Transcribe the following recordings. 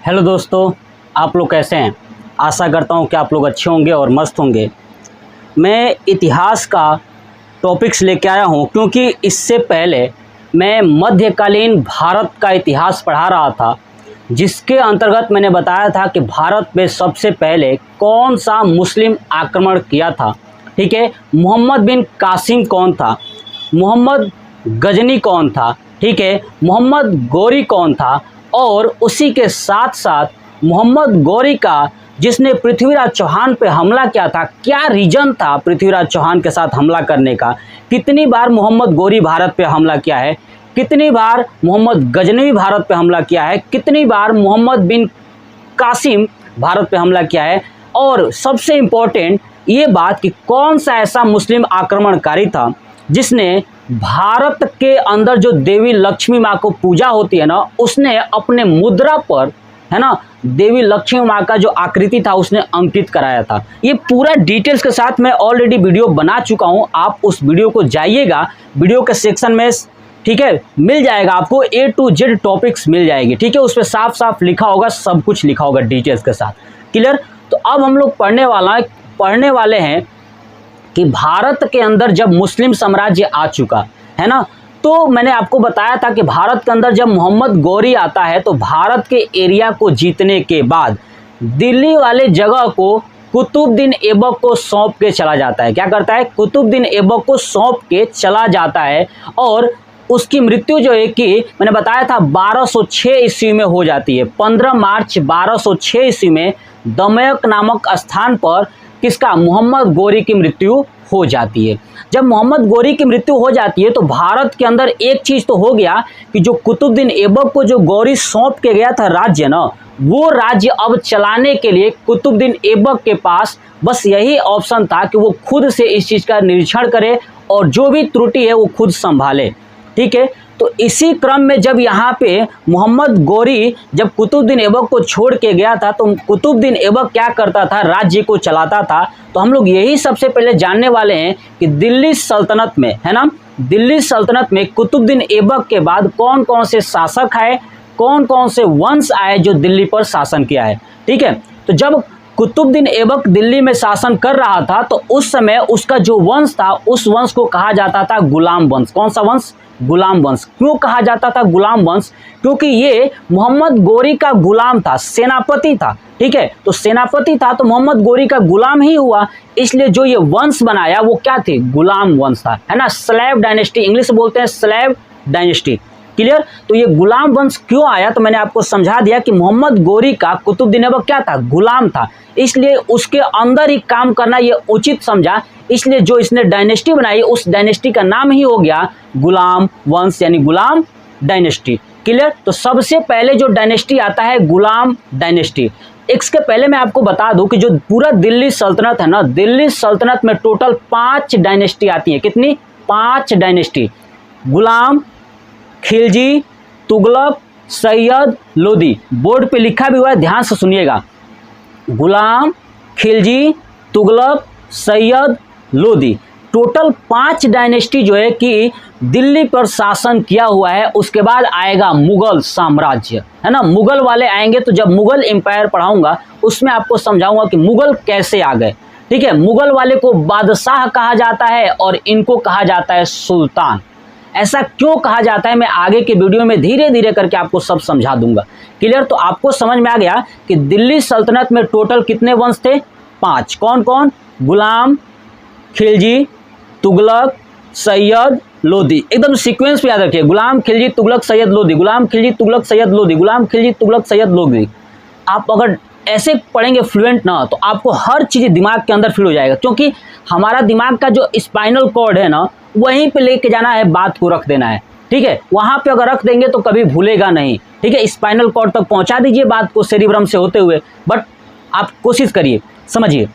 Hello दोस्तों, आप लोग कैसे हैं। आशा करता हूं कि आप लोग अच्छे होंगे और मस्त होंगे। मैं इतिहास का टॉपिक्स लेके आया हूं क्योंकि इससे पहले मैं मध्यकालीन भारत का इतिहास पढ़ा रहा था, जिसके अंतर्गत मैंने बताया था कि भारत में सबसे पहले कौन सा मुस्लिम आक्रमण किया था। ठीक है, मोहम्मद बिन कासिम कौन था, मोहम्मद गजनी कौन था, ठीक है, मोहम्मद गौरी कौन था, और उसी के साथ साथ मोहम्मद गौरी का जिसने पृथ्वीराज चौहान पे हमला किया था, क्या रीजन था पृथ्वीराज चौहान के साथ हमला करने का, कितनी बार मोहम्मद गौरी भारत पे हमला किया है, कितनी बार मोहम्मद गजनवी भारत पे हमला किया है, कितनी बार मोहम्मद बिन कासिम भारत पे हमला किया है, और सबसे इम्पोर्टेंट ये बात कि कौन सा ऐसा मुस्लिम आक्रमणकारी था जिसने भारत के अंदर जो देवी लक्ष्मी माँ को पूजा होती है ना, उसने अपने मुद्रा पर, है ना, देवी लक्ष्मी माँ का जो आकृति था उसने अंकित कराया था। ये पूरा डिटेल्स के साथ मैं ऑलरेडी वीडियो बना चुका हूँ, आप उस वीडियो को जाइएगा, वीडियो के सेक्शन में, ठीक है, मिल जाएगा आपको A to Z टॉपिक्स मिल जाएगी। ठीक है, उस पर साफ साफ लिखा होगा, सब कुछ लिखा होगा डिटेल्स के साथ। क्लियर। तो अब हम लोग पढ़ने वाले हैं कि भारत के अंदर जब मुस्लिम साम्राज्य आ चुका है ना, तो मैंने आपको बताया था कि भारत के अंदर जब मोहम्मद गौरी आता है तो भारत के एरिया को जीतने के बाद दिल्ली वाले जगह को कुतुबुद्दीन ऐबक को सौंप के चला जाता है। क्या करता है? कुतुबुद्दीन ऐबक को सौंप के चला जाता है, और उसकी मृत्यु जो है कि मैंने बताया था 1206 ईस्वी में हो जाती है। 15 मार्च 1206 ईस्वी में दमयक नामक स्थान पर किसका? मोहम्मद गौरी की मृत्यु हो जाती है। जब मोहम्मद गौरी की मृत्यु हो जाती है तो भारत के अंदर एक चीज़ तो हो गया कि जो कुतुबुद्दीन ऐबक को जो गौरी सौंप के गया था राज्य ना, वो राज्य अब चलाने के लिए कुतुबुद्दीन ऐबक के पास बस यही ऑप्शन था कि वो खुद से इस चीज़ का निरीक्षण करे और जो भी त्रुटि है वो खुद संभाले। ठीक है, तो इसी क्रम में जब यहाँ पे मोहम्मद गौरी जब कुतुबुद्दीन ऐबक को छोड़ के गया था तो कुतुबुद्दीन ऐबक क्या करता था? राज्य को चलाता था। तो हम लोग यही सबसे पहले जानने वाले हैं कि दिल्ली सल्तनत में, है ना, दिल्ली सल्तनत में कुतुबुद्दीन ऐबक के बाद कौन कौन से शासक आए, कौन कौन से वंश आए जो दिल्ली पर शासन किया है। ठीक है, तो जब कुतुबुद्दीन ऐबक दिल्ली में शासन कर रहा था तो उस समय उसका जो वंश था उस वंश को कहा जाता था गुलाम वंश। कौन सा वंश? गुलाम वंश। क्यों कहा जाता था गुलाम वंश? क्योंकि ये मोहम्मद गौरी का गुलाम था, सेनापति था। ठीक है, तो सेनापति था तो मोहम्मद गौरी का गुलाम ही हुआ, इसलिए जो ये वंश बनाया वो क्या थे? गुलाम वंश था, है ना। स्लेव डायनेस्टी, इंग्लिश में बोलते हैं स्लेव डायनेस्टी। क्लियर। तो ये गुलाम वंश क्यों आया? तो मैंने आपको समझा दिया कि मोहम्मद गौरी का कुतुबुद्दीन ऐबक क्या था? गुलाम था, इसलिए उसके अंदर ही काम करना ये उचित समझा, इसलिए जो इसने डायनेस्टी बनाई उस डायनेस्टी का नाम ही हो गया गुलाम वंश, यानी गुलाम डायनेस्टी। क्लियर। तो सबसे पहले जो डायनेस्टी आता है गुलाम डायनेस्टी। इसके पहले मैं आपको बता दूं कि जो पूरा दिल्ली सल्तनत है ना, दिल्ली सल्तनत में टोटल 5 डायनेस्टी आती है। कितनी? 5 डायनेस्टी। गुलाम, खिलजी, तुगलक, सैयद, लोदी। बोर्ड पे लिखा भी हुआ है, ध्यान से सुनिएगा। गुलाम, खिलजी, तुगलक, सैयद, लोदी, टोटल 5 डायनेस्टी जो है कि दिल्ली पर शासन किया हुआ है। उसके बाद आएगा मुगल साम्राज्य, है ना। मुगल वाले आएंगे तो जब मुगल एम्पायर पढ़ाऊंगा उसमें आपको समझाऊंगा कि मुगल कैसे आ गए। ठीक है, मुगल वाले को बादशाह कहा जाता है और इनको कहा जाता है सुल्तान। ऐसा क्यों कहा जाता है मैं आगे के वीडियो में धीरे धीरे करके आपको सब समझा दूंगा। क्लियर। तो आपको समझ में आ गया कि दिल्ली सल्तनत में टोटल कितने वंश थे? 5। कौन कौन? गुलाम, खिलजी, तुगलक, सैयद, लोदी। एकदम सीक्वेंस पे याद रखिए। गुलाम, खिलजी, तुगलक, सैयद, लोदी। गुलाम, खिलजी, तुगलक, सैयद, लोदी। गुलाम, खिलजी, तुगलक, सैयद, लोदी। आप अगर ऐसे पढ़ेंगे फ्लुएंट ना तो आपको हर चीज़ दिमाग के अंदर फिल हो जाएगा, क्योंकि हमारा दिमाग का जो स्पाइनल कॉर्ड है ना वहीं पे लेके जाना है, बात को रख देना है। ठीक है, वहाँ पे अगर रख देंगे तो कभी भूलेगा नहीं। ठीक है, स्पाइनल कॉर्ड तक पहुँचा दीजिए बात को सेरिब्रम से होते हुए, बट आप कोशिश करिए, समझिए।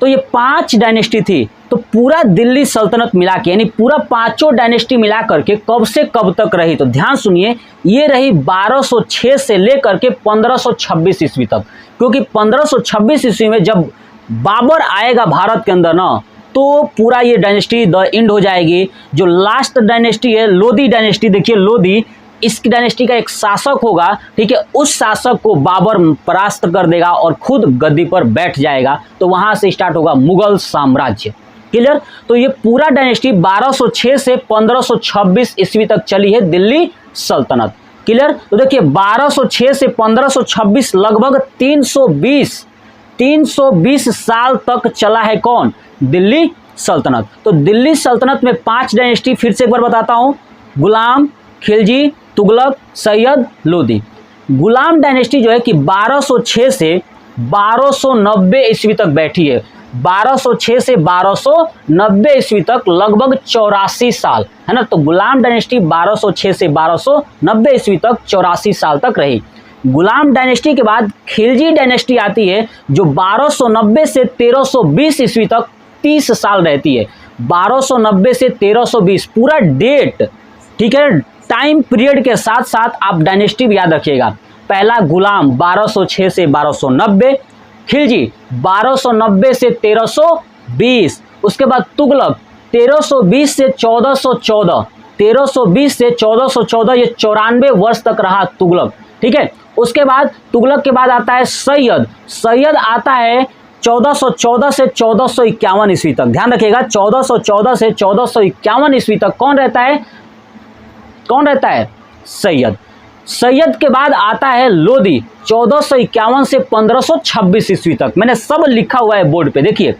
तो ये 5 डायनेस्टी थी। तो पूरा दिल्ली सल्तनत मिला के, यानी पूरा 5 डायनेस्टी मिला करके कब से कब तक रही? तो ध्यान सुनिए, ये रही 1206 से लेकर के 1526 ईस्वी तक। क्योंकि 1526 ईस्वी में जब बाबर आएगा भारत के अंदर ना, तो पूरा ये डायनेस्टी द एंड हो जाएगी। जो लास्ट डायनेस्टी है लोधी डायनेस्टी, देखिए लोधी इस डायनेस्टी का एक शासक होगा, ठीक है, उस शासक को बाबर परास्त कर देगा और खुद गद्दी पर बैठ जाएगा। तो वहां से स्टार्ट होगा मुगल साम्राज्य। क्लियर। तो ये पूरा डायनेस्टी 1206 से 1526 ईस्वी तक चली है दिल्ली सल्तनत। क्लियर। तो देखिए 1206 से 1526 लगभग 320 साल तक चला है कौन, दिल्ली सल्तनत। तो दिल्ली सल्तनत में 5 डायनेस्टी फिर से एक बार बताता हूं, गुलाम, खिलजी, तुगलक, सैयद, लोदी। गुलाम डायनेस्टी जो है कि 1206 से 1290 ईस्वी तक बैठी है। 1206 से 1290 ईस्वी तक लगभग 84 साल, है ना। तो गुलाम डायनेस्टी 1206 से 1290 ईस्वी तक 84 साल तक रही। गुलाम डायनेस्टी के बाद खिलजी डायनेस्टी आती है जो 1290 से 1320 ईस्वी तक 30 साल रहती है। 1290 से 1320 पूरा डेट, ठीक है, टाइम पीरियड के साथ साथ आप डायनेस्टी भी याद रखिएगा। पहला गुलाम 1206 से 1290, खिलजी 1290 से 1320, उसके बाद तुगलक 1320 से 1414, 1320 से 1414, ये 94 वर्ष तक रहा तुगलक, ठीक है। उसके बाद तुगलक के बाद आता है सैयद। सैयद आता है 1414 से 1451 ईस्वी तक। ध्यान रखिएगा 1414 से 1451 ईस्वी तक कौन रहता है, कौन रहता है, सैयद। सैयद के बाद आता है लोदी 1451 से 1526 ईस्वी तक। मैंने सब लिखा हुआ है बोर्ड पे, देखिए।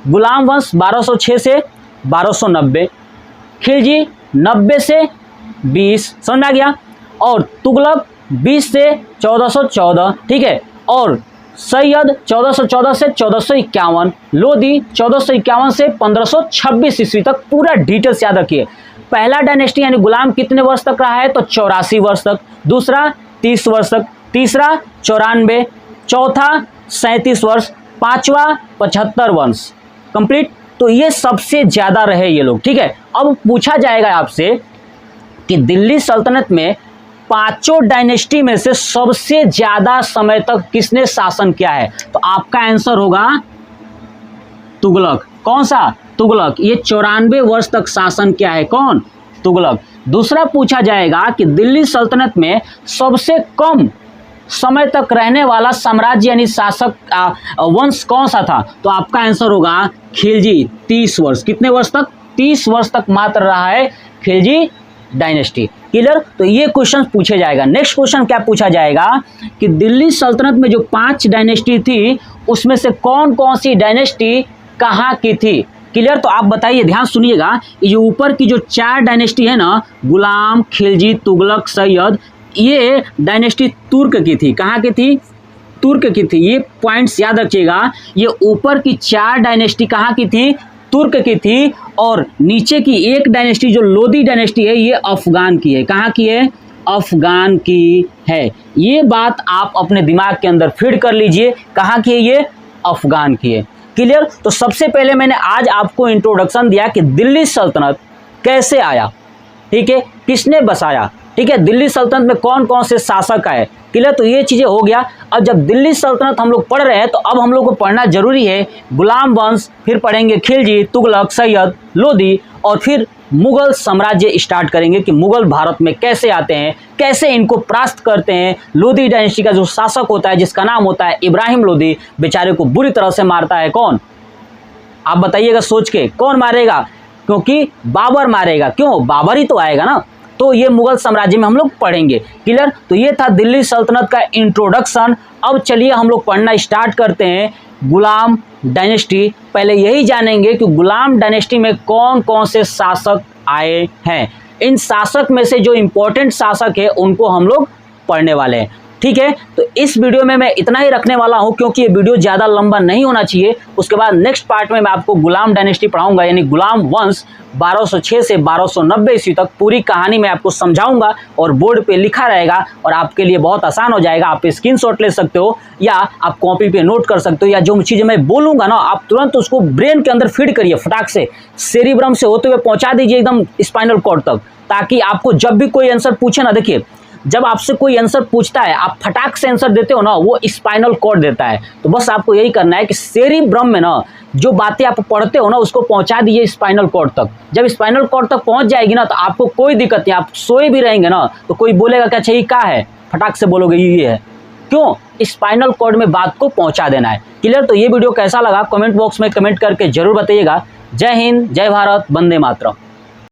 गुलाम वंश 1206 से 1290, खिलजी 90 से 20, समझ में आ गया, और तुगलक 20 से 1414, ठीक है, और सैयद 1414 से 1451, लोदी 1451 से 1526 ईस्वी तक। पूरा डिटेल्स याद रखिए। पहला डायनेस्टी यानी गुलाम कितने वर्ष तक रहा है, तो 84 वर्ष तक। दूसरा 30 वर्ष तक, तीसरा 94, चौथा 37 वर्ष, पांचवा 75 वर्ष कंप्लीट। तो ये सबसे ज्यादा रहे ये लोग, ठीक है। अब पूछा जाएगा आपसे कि दिल्ली सल्तनत में पांचों डायनेस्टी में से सबसे ज्यादा समय तक किसने शासन किया है, तो आपका आंसर होगा तुगलक। कौन सा, तुगलक। ये 94 वर्ष तक शासन किया है कौन, तुगलक। दूसरा पूछा जाएगा कि दिल्ली सल्तनत में सबसे कम समय तक रहने वाला साम्राज्य यानी शासक वंश कौन सा था, तो आपका आंसर होगा खिलजी। 30 वर्ष, कितने वर्ष तक, 30 वर्ष तक मात्र रहा है खिलजी डायनेस्टी। क्लियर। तो ये क्वेश्चन पूछे जाएगा। नेक्स्ट क्वेश्चन क्या पूछा जाएगा कि दिल्ली सल्तनत में जो 5 डायनेस्टी थी उसमें से कौन कौन सी डायनेस्टी कहाँ की थी। क्लियर। तो आप बताइए, ध्यान सुनिएगा, ये जो ऊपर की जो 4 डायनेस्टी है ना, गुलाम, खिलजी, तुगलक, सैयद, ये डायनेस्टी तुर्क की थी। कहाँ की थी, तुर्क की थी। ये पॉइंट्स याद रखिएगा। ये ऊपर की 4 डायनेस्टी कहाँ की थी, तुर्क की थी, और नीचे की एक डायनेस्टी जो लोदी डायनेस्टी है ये अफगान की है। कहाँ की है, अफगान की है। ये बात आप अपने दिमाग के अंदर फीड कर लीजिए, कहाँ की है ये, अफगान की है। क्लियर। तो सबसे पहले मैंने आज आपको इंट्रोडक्शन दिया कि दिल्ली सल्तनत कैसे आया, ठीक है, किसने बसाया, ठीक है, दिल्ली सल्तनत में कौन कौन से शासक आए। क्लियर। तो ये चीजें हो गया। अब जब दिल्ली सल्तनत हम लोग पढ़ रहे हैं तो अब हम लोग को पढ़ना जरूरी है गुलाम वंश, फिर पढ़ेंगे खिलजी, तुगलक, सैयद, लोदी, और फिर मुगल साम्राज्य स्टार्ट करेंगे कि मुगल भारत में कैसे आते हैं, कैसे इनको परास्त करते हैं। लोदी डायनेस्टी का जो शासक होता है जिसका नाम होता है इब्राहिम लोदी, बेचारे को बुरी तरह से मारता है कौन, आप बताइएगा सोच के, कौन मारेगा, क्योंकि बाबर मारेगा। क्यों, बाबर ही तो आएगा ना। तो ये मुगल साम्राज्य में हम लोग पढ़ेंगे। क्लियर। तो ये था दिल्ली सल्तनत का इंट्रोडक्शन। अब चलिए हम लोग पढ़ना स्टार्ट करते हैं गुलाम डायनेस्टी। पहले यही जानेंगे कि गुलाम डायनेस्टी में कौन कौन से शासक आए हैं। इन शासक में से जो इंपॉर्टेंट शासक है उनको हम लोग पढ़ने वाले हैं, ठीक है। तो इस वीडियो में मैं इतना ही रखने वाला हूं क्योंकि ये वीडियो ज़्यादा लंबा नहीं होना चाहिए। उसके बाद नेक्स्ट पार्ट में मैं आपको गुलाम डायनेस्टी पढ़ाऊंगा, यानी गुलाम वंश 1206 से 1290 ईस्वी तक पूरी कहानी मैं आपको समझाऊंगा और बोर्ड पे लिखा रहेगा और आपके लिए बहुत आसान हो जाएगा। आप स्क्रीनशॉट ले सकते हो या आप कॉपी पे नोट कर सकते हो, या जो चीज़ें मैं बोलूँगा ना आप तुरंत उसको ब्रेन के अंदर फीड करिए, फटाक से सेरिब्रम से होते हुए पहुँचा दीजिए एकदम स्पाइनल कॉर्ड तक, ताकि आपको जब भी कोई आंसर पूछे ना, देखिए जब आपसे कोई आंसर पूछता है आप फटाक से आंसर देते हो ना, वो स्पाइनल कॉर्ड देता है। तो बस आपको यही करना है कि सेरिब्रम में ना जो बातें आप पढ़ते हो ना उसको पहुंचा दीजिए स्पाइनल कॉर्ड तक। जब स्पाइनल कॉर्ड तक पहुंच जाएगी ना तो आपको कोई दिक्कत नहीं, आप सोए भी रहेंगे ना तो कोई बोलेगा कि अच्छा ये क्या है, फटाक से बोलोगे ये है। क्यों? स्पाइनल कॉर्ड में बात को पहुंचा देना है। क्लियर? तो ये वीडियो कैसा लगा कमेंट बॉक्स में कमेंट करके जरूर बताइएगा। जय हिंद, जय भारत, वंदे मातरम।